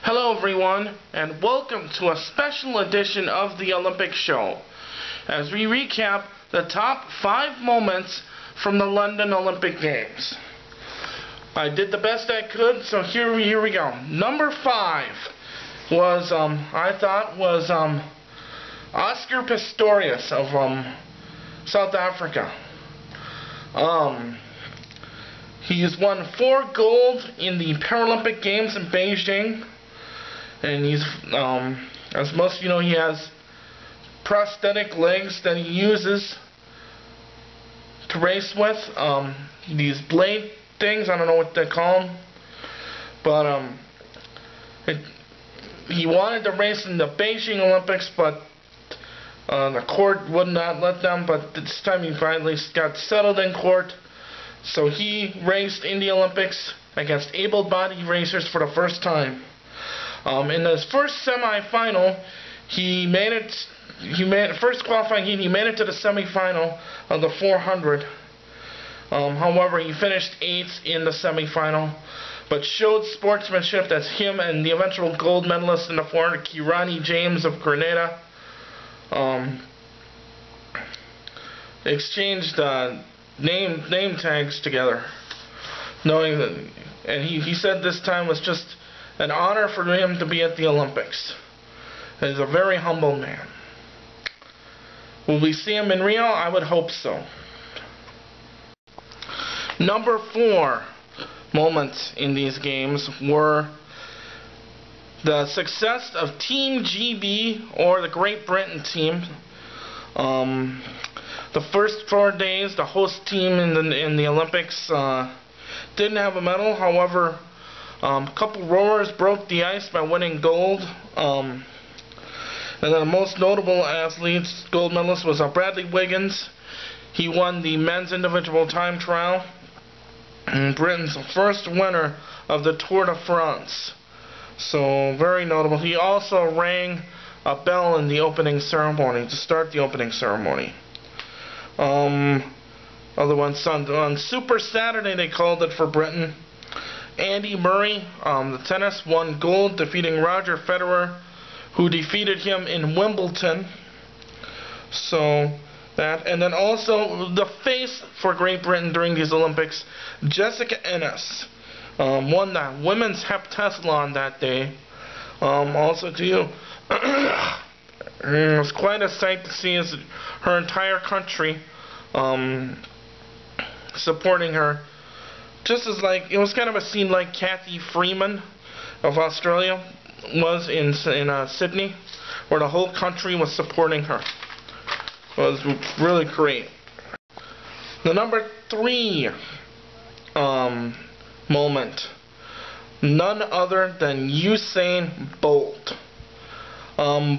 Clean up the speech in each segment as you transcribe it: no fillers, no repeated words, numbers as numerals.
Hello everyone, and welcome to a special edition of the Olympic Show, as we recap the top 5 moments from the London Olympic Games. I did the best I could, so here we go. Number 5 was, Oscar Pistorius of South Africa. He's won 4 gold in the Paralympic Games in Beijing. And he's, as most of you know, he has prosthetic legs that he uses to race with. These blade things, I don't know what they call them. But, he wanted to race in the Beijing Olympics, but the court would not let them. But this time he finally got settled in court. So he raced in the Olympics against able-bodied racers for the first time. In his first semifinal, he made it to the semifinal of the 400. However, he finished 8th in the semifinal, but showed sportsmanship. That's him and the eventual gold medalist in the 400, Kirani James of Grenada, exchanged name tags together, knowing that, and he said this time was just an honor for him to be at the Olympics. He's a very humble man. Will we see him in Rio? I would hope so. Number 4 moments in these games were the success of Team GB, or the Great Britain team. The first 4 days, the host team in the Olympics didn't have a medal. However, a couple rowers broke the ice by winning gold. And then the most notable athletes, gold medalist, was Bradley Wiggins. He won the men's individual time trial, and Britain's first winner of the Tour de France. So, very notable. He also rang a bell in the opening ceremony, to start the opening ceremony. Other ones, on Super Saturday they called it for Britain. Andy Murray, the tennis, won gold, defeating Roger Federer, who defeated him in Wimbledon. So that, and then also the face for Great Britain during these Olympics, Jessica Ennis, won the women's heptathlon that day. Also to you, it was quite a sight to see as her entire country supporting her. Just as it was kind of a scene like Cathy Freeman of Australia was in Sydney, where the whole country was supporting her. It was really great. The number 3 moment, none other than Usain Bolt.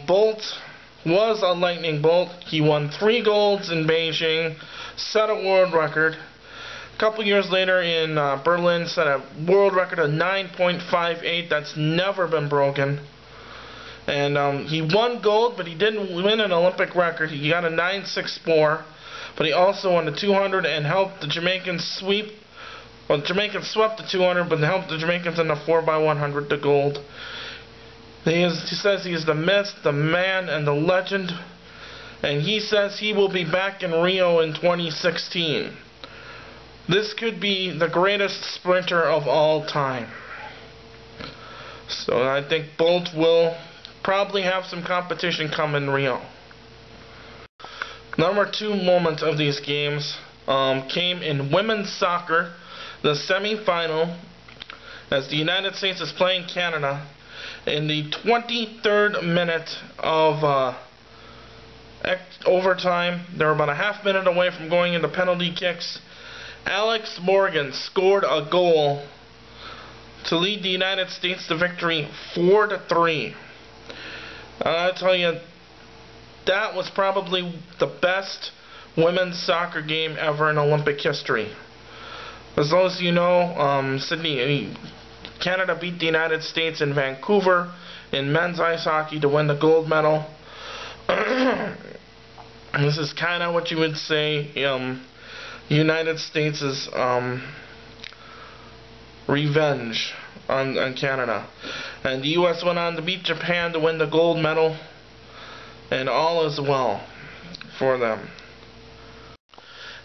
Bolt was a lightning bolt. He won 3 golds in Beijing, set a world record. A couple years later in Berlin, set a world record of 9.58. That's never been broken. And he won gold, but he didn't win an Olympic record. He got a 9.64, but he also won the 200 and helped the Jamaicans sweep. Well, the Jamaicans swept the 200, but helped the Jamaicans in the 4x100 to gold. He says he is the myth, the man, and the legend. And he says he will be back in Rio in 2016. This could be the greatest sprinter of all time. So I think Bolt will probably have some competition come in Rio. Number 2 moment of these games came in women's soccer, the semi-final, as the United States is playing Canada. In the 23rd minute of overtime, they were about a half minute away from going into penalty kicks. Alex Morgan scored a goal to lead the United States to victory 4-3. I tell you, that was probably the best women's soccer game ever in Olympic history. As those of you know, Canada beat the United States in Vancouver in men's ice hockey to win the gold medal. This is kind of what you would say United States' revenge on Canada. And the U.S. went on to beat Japan to win the gold medal, and all is well for them.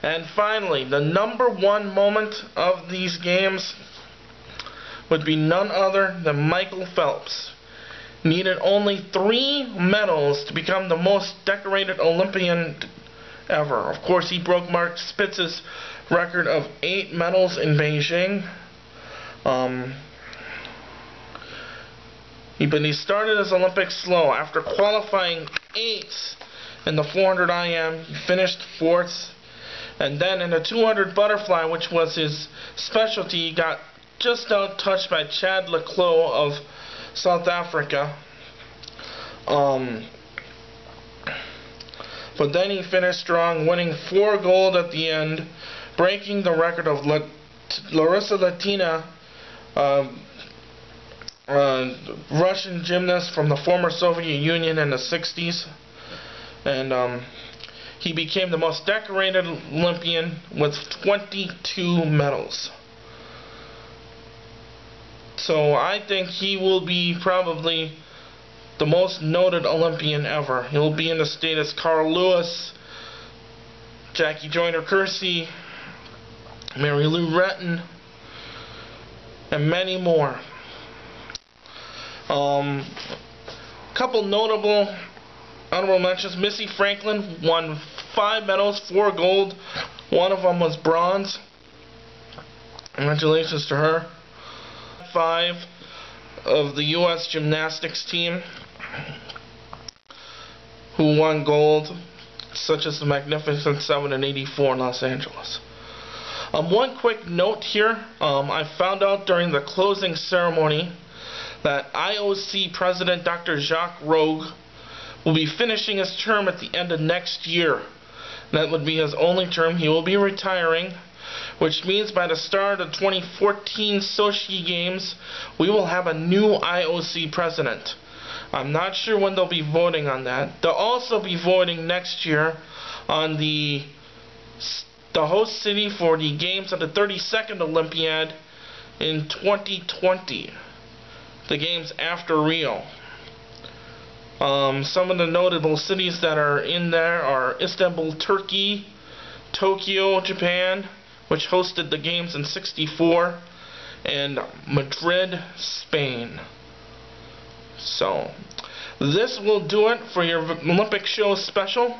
And finally, the #1 moment of these games would be none other than Michael Phelps. Needed only 3 medals to become the most decorated Olympian ever. Of course, he broke Mark Spitz's record of 8 medals in Beijing. But he started his Olympics slow. After qualifying 8th in the 400 IM, he finished 4th. And then in the 200 butterfly, which was his specialty, he got just out-touched by Chad le Clos of South Africa. But then he finished strong, winning 4 gold at the end, breaking the record of Larissa Latina, Russian gymnast from the former Soviet Union in the 60s. And he became the most decorated Olympian with 22 medals. So I think he will be probably the most noted Olympian ever. He'll be in the state as Carl Lewis, Jackie Joyner-Kersee, Mary Lou Retton, and many more. Couple notable honorable mentions. Missy Franklin won 5 medals, 4 gold. One of them was bronze. Congratulations to her. 5 of the U.S. gymnastics team who won gold, such as the Magnificent 7 in '84 in Los Angeles. One quick note here. I found out during the closing ceremony that IOC President Dr. Jacques Rogge will be finishing his term at the end of next year. That would be his only term. He will be retiring, which means by the start of the 2014 Sochi Games, we will have a new IOC president. I'm not sure when they'll be voting on that. They'll also be voting next year on the host city for the games of the 32nd Olympiad in 2020. The games after Rio. Some of the notable cities that are in there are Istanbul, Turkey, Tokyo, Japan, which hosted the games in '64, and Madrid, Spain. So, this will do it for your Olympic Show special.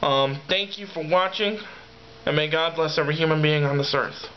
Thank you for watching, and may God bless every human being on this earth.